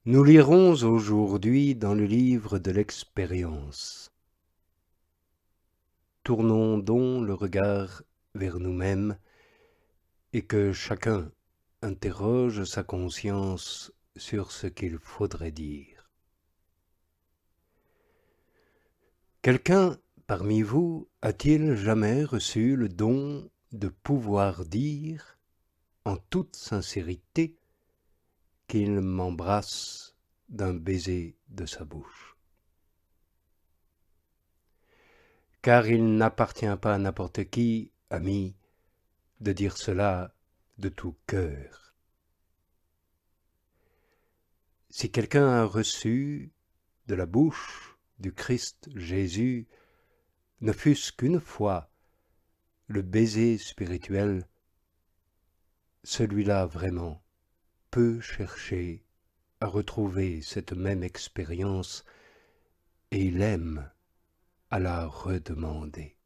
Nous lirons aujourd'hui dans le livre de l'expérience. Tournons donc le regard vers nous-mêmes et que chacun interroge sa conscience sur ce qu'il faudrait dire. Quelqu'un parmi vous a-t-il jamais reçu le don de pouvoir dire, en toute sincérité, qu'il m'embrasse d'un baiser de sa bouche? Car il n'appartient pas à n'importe qui, ami, de dire cela de tout cœur. Si quelqu'un a reçu de la bouche du Christ Jésus, ne fût-ce qu'une fois, le baiser spirituel, celui-là vraiment peut chercher à retrouver cette même expérience et il aime à la redemander.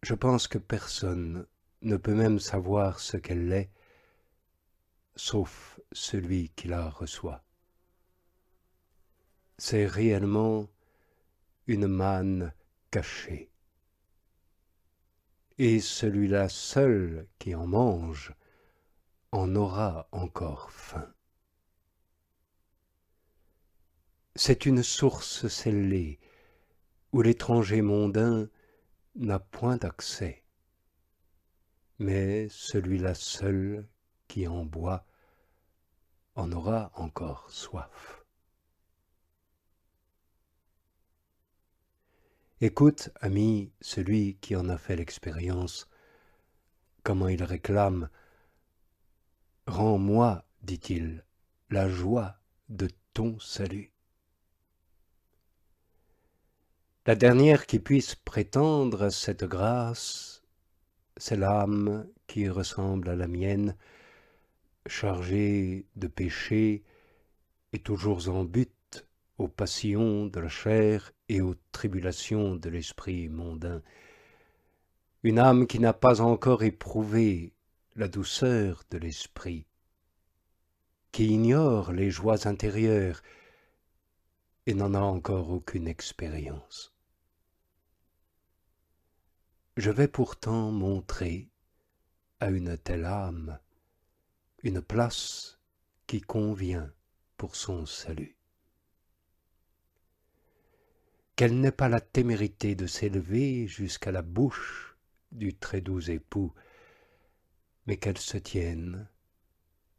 Je pense que personne ne peut même savoir ce qu'elle est, sauf celui qui la reçoit. C'est réellement une manne cachée. Et celui-là seul qui en mange en aura encore faim. C'est une source scellée où l'étranger mondain n'a point d'accès, mais celui-là seul qui en boit en aura encore soif. Écoute, ami, celui qui en a fait l'expérience, comment il réclame. Rends-moi, dit-il, la joie de ton salut. La dernière qui puisse prétendre à cette grâce, c'est l'âme qui ressemble à la mienne, chargée de péché et toujours en butte aux passions de la chair et aux tribulations de l'esprit mondain. Une âme qui n'a pas encore éprouvé la douceur de l'esprit, qui ignore les joies intérieures et n'en a encore aucune expérience. Je vais pourtant montrer à une telle âme une place qui convient pour son salut. Qu'elle n'ait pas la témérité de s'élever jusqu'à la bouche du très doux époux, mais qu'elle se tienne,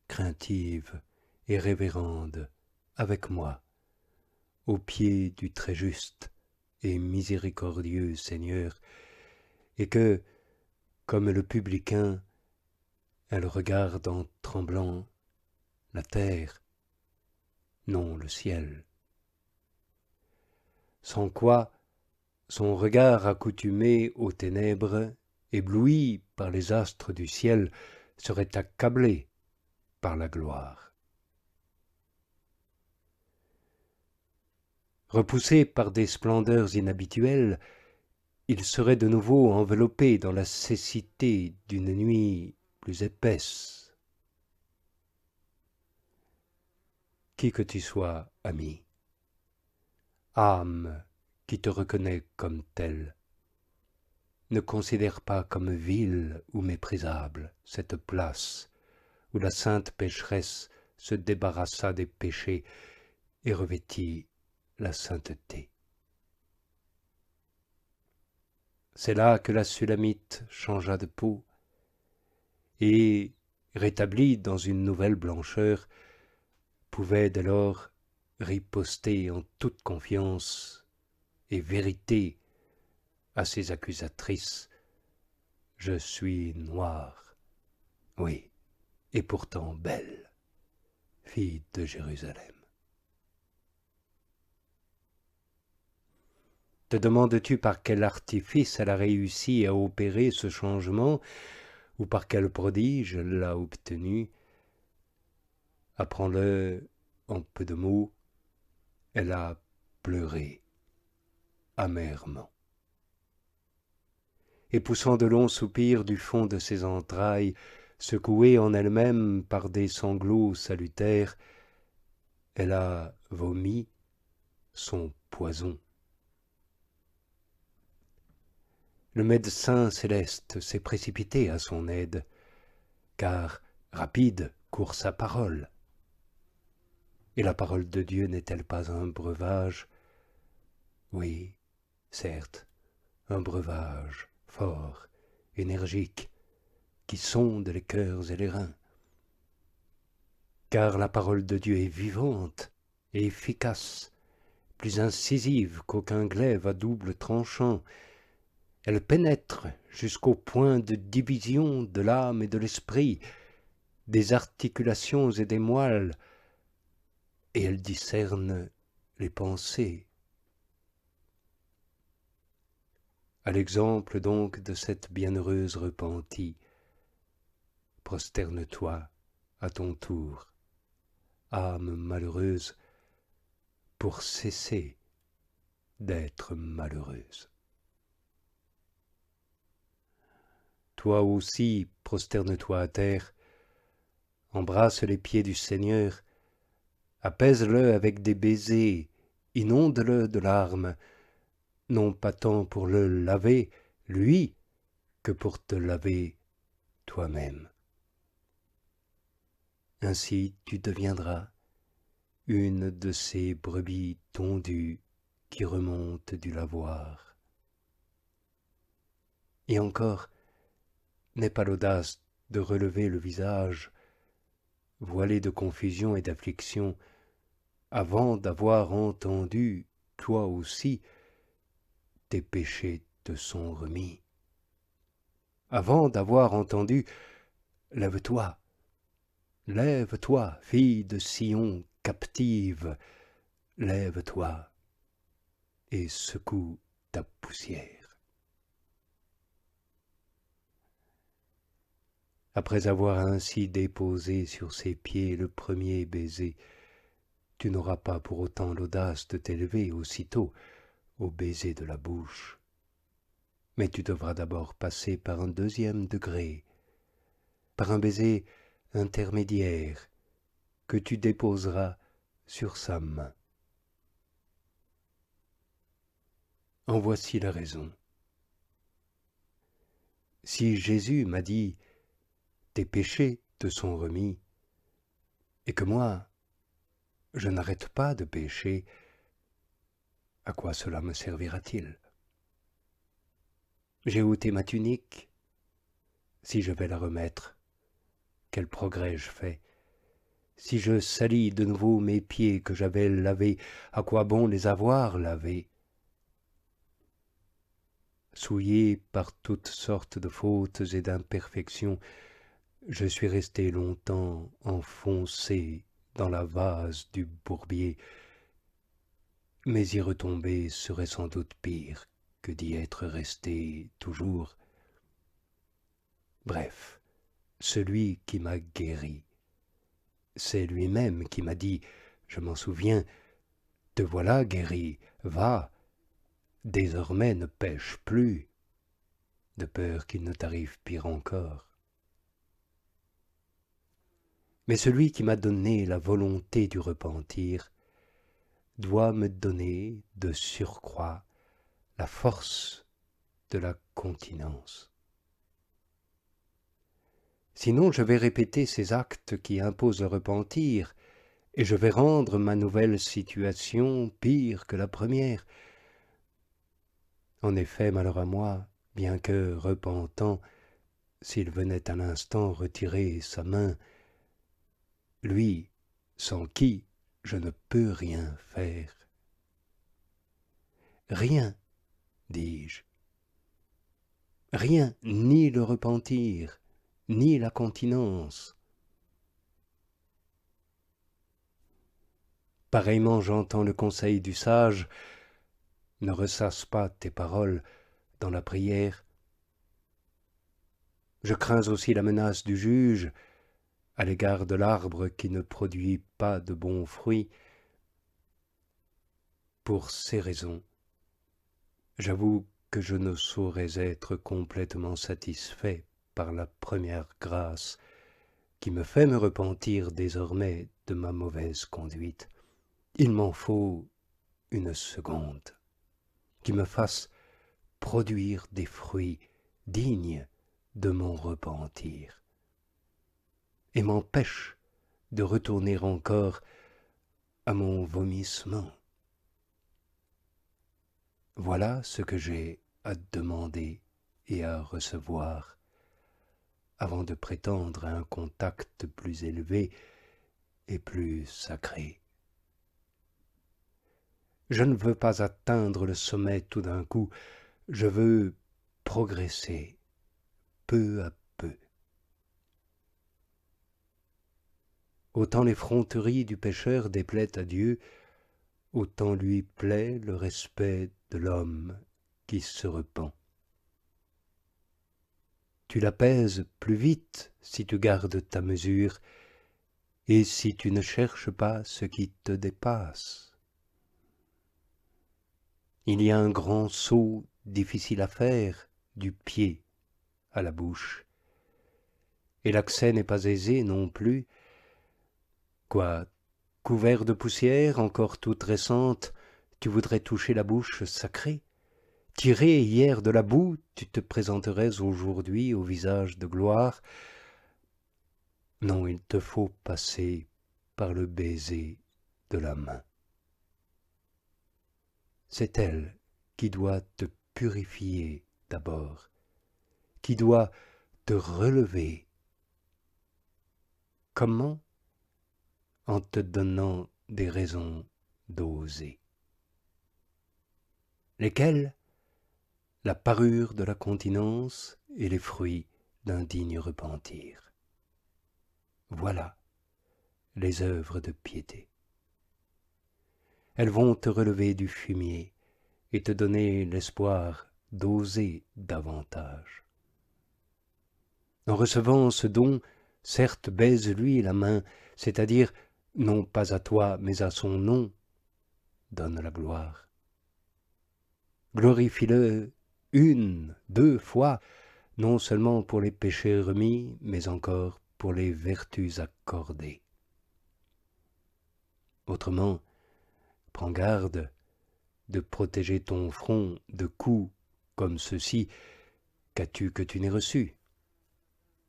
craintive et révérende, avec moi, aux pieds du très juste et miséricordieux Seigneur, et que, comme le publicain, elle regarde en tremblant la terre, non le ciel. Sans quoi, son regard accoutumé aux ténèbres, ébloui par les astres du ciel, serait accablé par la gloire. Repoussé par des splendeurs inhabituelles, il serait de nouveau enveloppé dans la cécité d'une nuit plus épaisse. Qui que tu sois, ami, âme qui te reconnaît comme telle, ne considère pas comme vile ou méprisable cette place où la sainte pécheresse se débarrassa des péchés et revêtit la sainteté. C'est là que la Sulamite changea de peau et, rétablie dans une nouvelle blancheur, pouvait dès lors riposter en toute confiance et vérité à ses accusatrices. Je suis noire, oui, et pourtant belle, fille de Jérusalem. Te demandes-tu par quel artifice elle a réussi à opérer ce changement, ou par quel prodige elle l'a obtenu? Apprends-le en peu de mots, elle a pleuré amèrement. Et poussant de longs soupirs du fond de ses entrailles, secouée en elle-même par des sanglots salutaires, elle a vomi son poison. Le médecin céleste s'est précipité à son aide, car rapide court sa parole. Et la parole de Dieu n'est-elle pas un breuvage? Oui, certes, un breuvage fort, énergique, qui sonde les cœurs et les reins. Car la parole de Dieu est vivante et efficace, plus incisive qu'aucun glaive à double tranchant. Elle pénètre jusqu'au point de division de l'âme et de l'esprit, des articulations et des moelles, et elle discerne les pensées. À l'exemple donc de cette bienheureuse repentie, prosterne-toi à ton tour, âme malheureuse, pour cesser d'être malheureuse. Toi aussi, prosterne-toi à terre, embrasse les pieds du Seigneur, apaise-le avec des baisers, inonde-le de larmes, non pas tant pour le laver, lui, que pour te laver toi-même. Ainsi tu deviendras une de ces brebis tondues qui remontent du lavoir. Et encore, n'aie pas l'audace de relever le visage, voilé de confusion et d'affliction, avant d'avoir entendu, toi aussi, tes péchés te sont remis. Avant d'avoir entendu, lève-toi, lève-toi, fille de Sion captive, lève-toi et secoue ta poussière. Après avoir ainsi déposé sur ses pieds le premier baiser, tu n'auras pas pour autant l'audace de t'élever aussitôt au baiser de la bouche. Mais tu devras d'abord passer par un deuxième degré, par un baiser intermédiaire que tu déposeras sur sa main. En voici la raison. Si Jésus m'a dit « tes péchés te sont remis » et que moi, je n'arrête pas de pécher, à quoi cela me servira-t-il? J'ai ôté ma tunique, si je vais la remettre, quel progrès je fais? Si je salis de nouveau mes pieds que j'avais lavés, à quoi bon les avoir lavés? Souillé par toutes sortes de fautes et d'imperfections, je suis resté longtemps enfoncé dans la vase du bourbier, mais y retomber serait sans doute pire que d'y être resté toujours. Bref, celui qui m'a guéri, c'est lui-même qui m'a dit, je m'en souviens, « Te voilà guéri, va, désormais ne pêche plus, de peur qu'il ne t'arrive pire encore. » Mais celui qui m'a donné la volonté du repentir doit me donner de surcroît la force de la continence. Sinon je vais répéter ces actes qui imposent le repentir, et je vais rendre ma nouvelle situation pire que la première. En effet, malheur à moi, bien que repentant, s'il venait à l'instant retirer sa main, lui, sans qui je ne peux rien faire. Rien, dis-je, rien, ni le repentir, ni la continence. Pareillement j'entends le conseil du sage, ne ressasse pas tes paroles dans la prière. Je crains aussi la menace du juge à l'égard de l'arbre qui ne produit pas de bons fruits. Pour ces raisons, j'avoue que je ne saurais être complètement satisfait par la première grâce qui me fait me repentir désormais de ma mauvaise conduite. Il m'en faut une seconde qui me fasse produire des fruits dignes de mon repentir et m'empêche de retourner encore à mon vomissement. Voilà ce que j'ai à demander et à recevoir avant de prétendre à un contact plus élevé et plus sacré. Je ne veux pas atteindre le sommet tout d'un coup, je veux progresser peu à peu. Autant l'effronterie du pécheur déplaît à Dieu, autant lui plaît le respect de l'homme qui se repent. Tu l'apaises plus vite si tu gardes ta mesure et si tu ne cherches pas ce qui te dépasse. Il y a un grand saut difficile à faire du pied à la bouche, et l'accès n'est pas aisé non plus. Quoi, couvert de poussière encore toute récente, tu voudrais toucher la bouche sacrée? Tiré hier de la boue, tu te présenterais aujourd'hui au visage de gloire. Non, il te faut passer par le baiser de la main. C'est elle qui doit te purifier d'abord, qui doit te relever. Comment? En te donnant des raisons d'oser. Lesquelles? La parure de la continence et les fruits d'un digne repentir. Voilà les œuvres de piété. Elles vont te relever du fumier et te donner l'espoir d'oser davantage. En recevant ce don, certes baise-lui la main, c'est-à-dire non pas à toi mais à son nom, donne la gloire. Glorifie-le une, deux fois, non seulement pour les péchés remis, mais encore pour les vertus accordées. Autrement, prends garde de protéger ton front de coups comme ceux-ci. Qu'as-tu que tu n'aies reçu?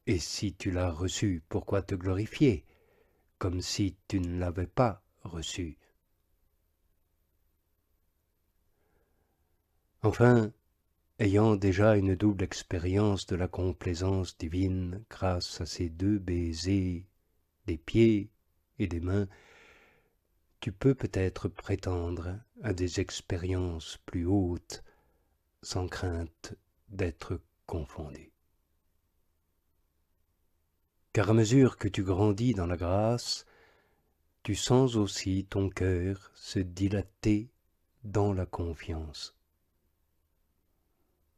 Et si tu l'as reçu, pourquoi te glorifier, comme si tu ne l'avais pas reçu? Enfin, ayant déjà une double expérience de la complaisance divine grâce à ces deux baisers des pieds et des mains, tu peux peut-être prétendre à des expériences plus hautes sans crainte d'être confondu. Car à mesure que tu grandis dans la grâce, tu sens aussi ton cœur se dilater dans la confiance.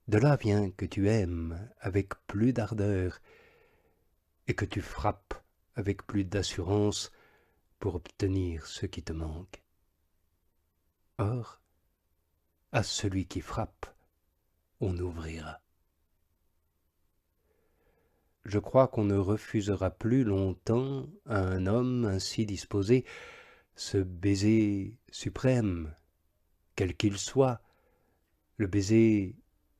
De là vient que tu aimes avec plus d'ardeur et que tu frappes avec plus d'assurance pour obtenir ce qui te manque. Or, à celui qui frappe, on ouvrira. Je crois qu'on ne refusera plus longtemps à un homme ainsi disposé ce baiser suprême, quel qu'il soit, le baiser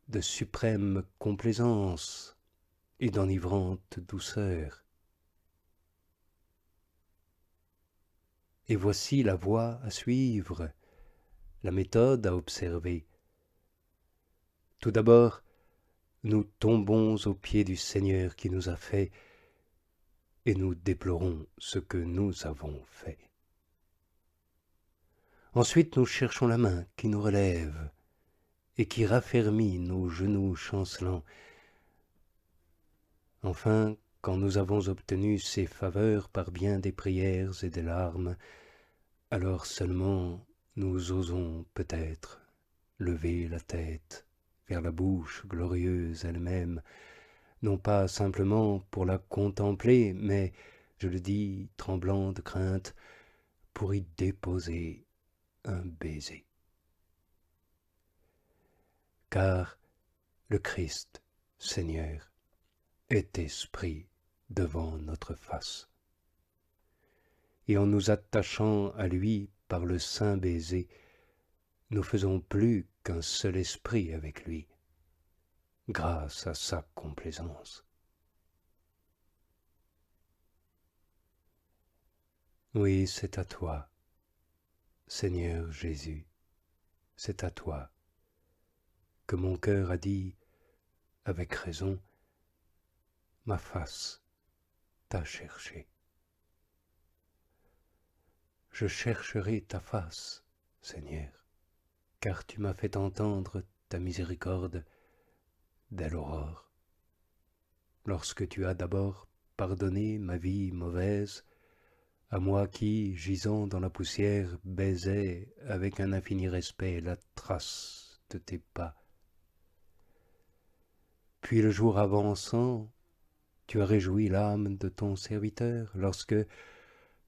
de suprême complaisance et d'enivrante douceur. Et voici la voie à suivre, la méthode à observer. Tout d'abord, nous tombons aux pieds du Seigneur qui nous a fait, et nous déplorons ce que nous avons fait. Ensuite, nous cherchons la main qui nous relève et qui raffermit nos genoux chancelants. Enfin, quand nous avons obtenu ces faveurs par bien des prières et des larmes, alors seulement nous osons peut-être lever la tête vers la bouche glorieuse elle-même, non pas simplement pour la contempler, mais, je le dis, tremblant de crainte, pour y déposer un baiser. Car le Christ, Seigneur, est esprit devant notre face. Et en nous attachant à lui par le saint baiser, nous faisons plus qu'un seul esprit avec lui, grâce à sa complaisance. Oui, c'est à toi, Seigneur Jésus, c'est à toi que mon cœur a dit, avec raison, ma face t'a cherché. Je chercherai ta face, Seigneur, car tu m'as fait entendre ta miséricorde dès l'aurore. Lorsque tu as d'abord pardonné ma vie mauvaise, à moi qui, gisant dans la poussière, baisais avec un infini respect la trace de tes pas. Puis le jour avançant, tu as réjoui l'âme de ton serviteur, lorsque,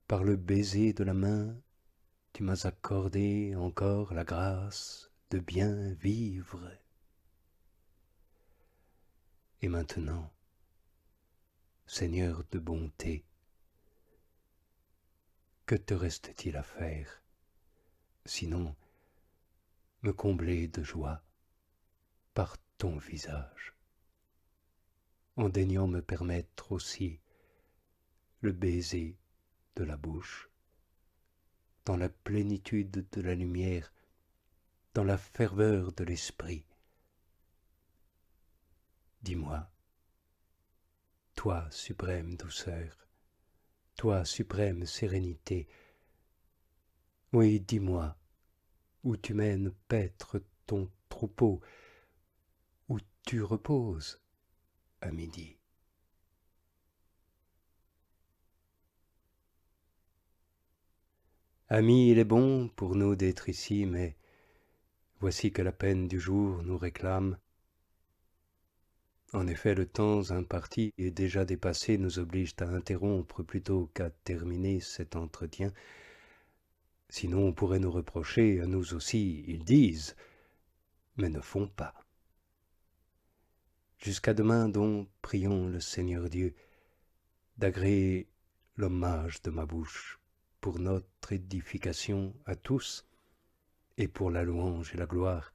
par le baiser de la main, tu m'as accordé encore la grâce de bien vivre. Et maintenant, Seigneur de bonté, que te reste-t-il à faire, sinon me combler de joie par ton visage, en daignant me permettre aussi le baiser de la bouche, dans la plénitude de la lumière, dans la ferveur de l'esprit. Dis-moi, toi suprême douceur, toi suprême sérénité, oui, dis-moi, où tu mènes paître ton troupeau, où tu reposes à midi. Amis, il est bon pour nous d'être ici, mais voici que la peine du jour nous réclame. En effet, le temps imparti et déjà dépassé nous oblige à interrompre plutôt qu'à terminer cet entretien. Sinon on pourrait nous reprocher, à nous aussi, ils disent, mais ne font pas. Jusqu'à demain donc, prions le Seigneur Dieu d'agréer l'hommage de ma bouche pour notre édification à tous et pour la louange et la gloire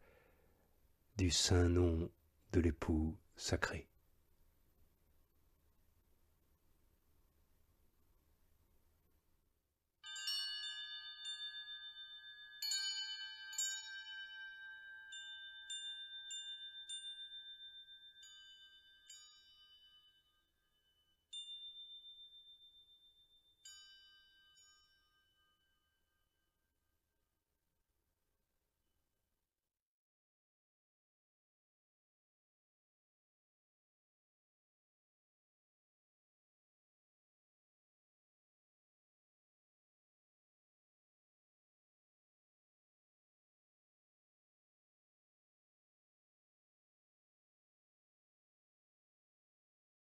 du saint nom de l'époux sacré.